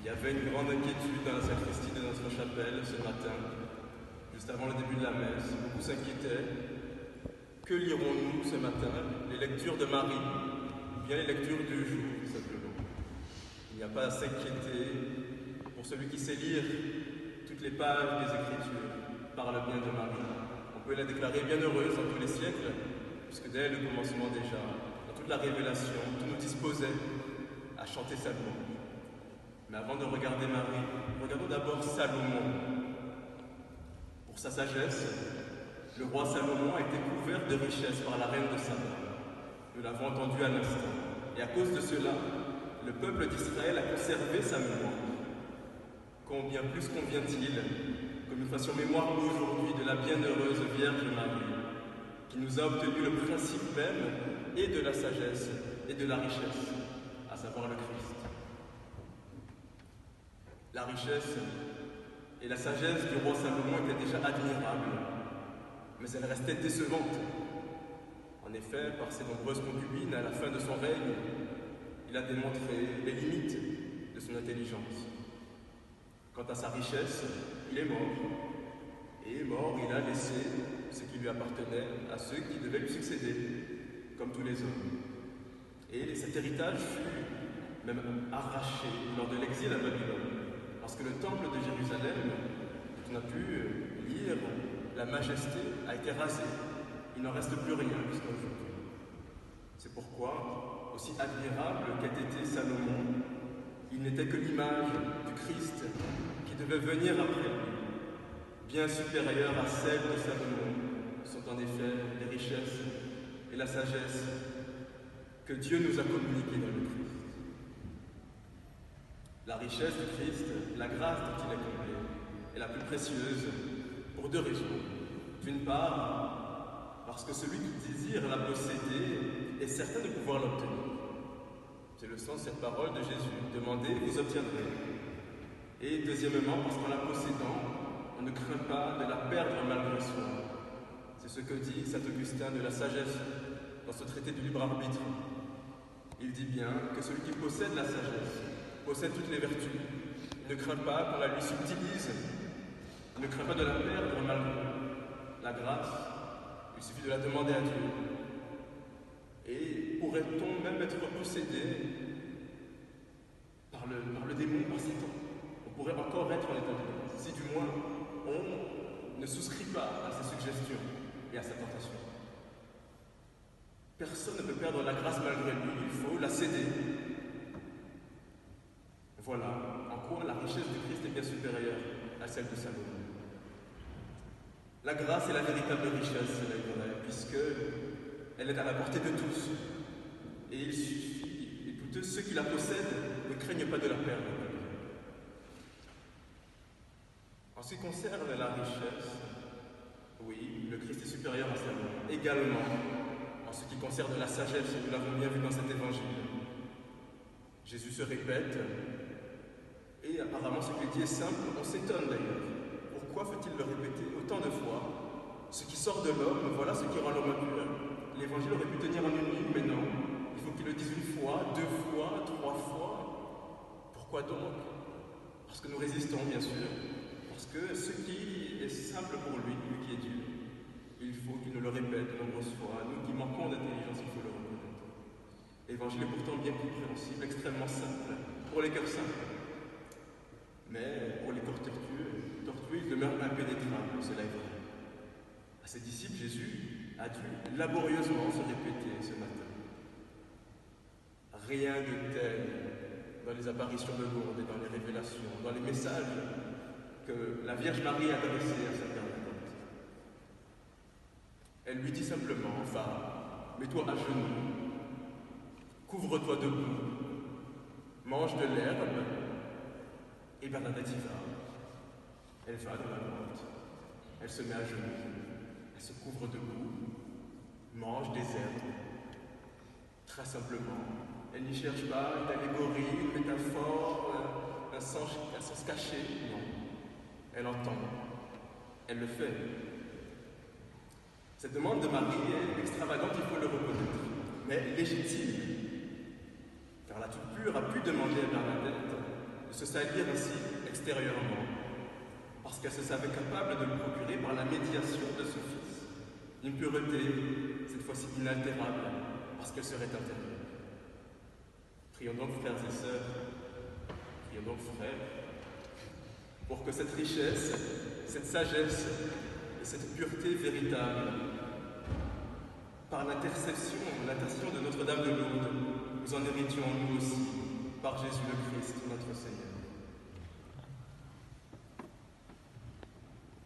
y avait une grande inquiétude dans la sacristie de notre chapelle ce matin, juste avant le début de la messe. Beaucoup s'inquiétaient. Que lirons-nous ce matin? Les lectures de Marie ou bien les lectures du jour, simplement? Il n'y a pas à s'inquiéter pour celui qui sait lire toutes les pages des Écritures, parle bien de Marie. On peut la déclarer bienheureuse dans tous les siècles, puisque dès le commencement déjà, dans toute la révélation, tout nous disposait à chanter sa louange. Mais avant de regarder Marie, regardons d'abord Salomon. Pour sa sagesse, le roi Salomon a été couvert de richesses par la reine de Saba. Nous l'avons entendu à l'instant. Et à cause de cela, le peuple d'Israël a conservé sa mémoire. Combien plus convient-il que nous fassions mémoire aujourd'hui de la bienheureuse Vierge Marie, qui nous a obtenu le principe même et de la sagesse et de la richesse, à savoir le Christ. La richesse et la sagesse du roi Salomon étaient déjà admirables, mais elles restaient décevantes. En effet, par ses nombreuses concubines, à la fin de son règne, il a démontré les limites de son intelligence. Quant à sa richesse, il est mort. Et mort, il a laissé ce qui lui appartenait à ceux qui devaient lui succéder, comme tous les hommes. Et cet héritage fut même arraché lors de l'exil à Babylone, parce que le temple de Jérusalem, dont on a pu lire, la majesté a été rasée. Il n'en reste plus rien jusqu'à aujourd'hui. C'est pourquoi, aussi admirable qu'ait été Salomon, il n'était que l'image du Christ qui devait venir après lui. Bien supérieure à celle de Salomon sont en effet les richesses et la sagesse que Dieu nous a communiquées dans le Christ. La richesse du Christ, la grâce dont il est comblé, est la plus précieuse pour deux raisons. D'une part, parce que celui qui désire la posséder est certain de pouvoir l'obtenir. C'est le sens de cette parole de Jésus. Demandez, vous obtiendrez. Et deuxièmement, parce qu'en la possédant, on ne craint pas de la perdre malgré soi. C'est ce que dit saint Augustin de la sagesse dans ce traité du libre arbitre. Il dit bien que celui qui possède la sagesse possède toutes les vertus. Il ne craint pas qu'on la lui subtilise. Il ne craint pas de la perdre malgré la grâce. Il suffit de la demander à Dieu. Et pourrait-on même être possédé par le démon, par Satan? On pourrait encore être en état de grâce, si du moins on ne souscrit pas à ses suggestions et à sa tentation. Personne ne peut perdre la grâce malgré lui, il faut la céder. Voilà en quoi la richesse du Christ est bien supérieure à celle de Salomon. La grâce est la véritable richesse, c'est vrai, puisqu'elle est à la portée de tous. Et il suffit, et tous ceux qui la possèdent ne craignent pas de la perdre. En ce qui concerne la richesse, oui, le Christ est supérieur à Salomon. Également, en ce qui concerne la sagesse, nous l'avons bien vu dans cet évangile. Jésus se répète, et apparemment ce qu'il dit est simple, on s'étonne d'ailleurs. Pourquoi faut-il le répéter autant de fois? Ce qui sort de l'homme, voilà ce qui rend l'homme pur. L'évangile aurait pu tenir en une ligne, mais non. Il faut qu'il le dise une fois, deux fois, trois fois. Pourquoi donc? Parce que nous résistons, bien sûr. Parce que ce qui est simple pour lui, lui qui est Dieu, il faut qu'il nous le répète de nombreuses fois. Nous qui manquons d'intelligence, il faut le reconnaître. L'évangile est pourtant bien compréhensible, extrêmement simple, pour les cœurs simples. Mais pour les corps tortueux, il demeure impénétrable, cela est vrai. À ses disciples, Jésus a dû laborieusement se répéter ce matin. Rien de tel dans les apparitions de Lourdes et dans les révélations, dans les messages que la Vierge Marie a adressés à sa Bernadette. Elle lui dit simplement, va, mets-toi à genoux, couvre-toi debout, mange de l'herbe, et Bernadette y va. Elle va dans la grotte, elle se met à genoux, elle se couvre debout, mange des herbes, très simplement. Elle n'y cherche pas une allégorie, une métaphore, un sens caché, non. Elle entend, elle le fait. Cette demande de Marie est extravagante, il faut le reconnaître, mais légitime. Car la toute pure a pu demander à Bernadette de se salir ainsi extérieurement, parce qu'elle se savait capable de le procurer par la médiation de son Fils. Une pureté, cette fois-ci inaltérable, parce qu'elle serait intérieure. Prions donc, frères et sœurs, prions donc, frères, pour que cette richesse, cette sagesse et cette pureté véritable, par l'intercession de Notre-Dame de Lourdes, nous en héritions nous aussi, par Jésus le Christ, notre Seigneur.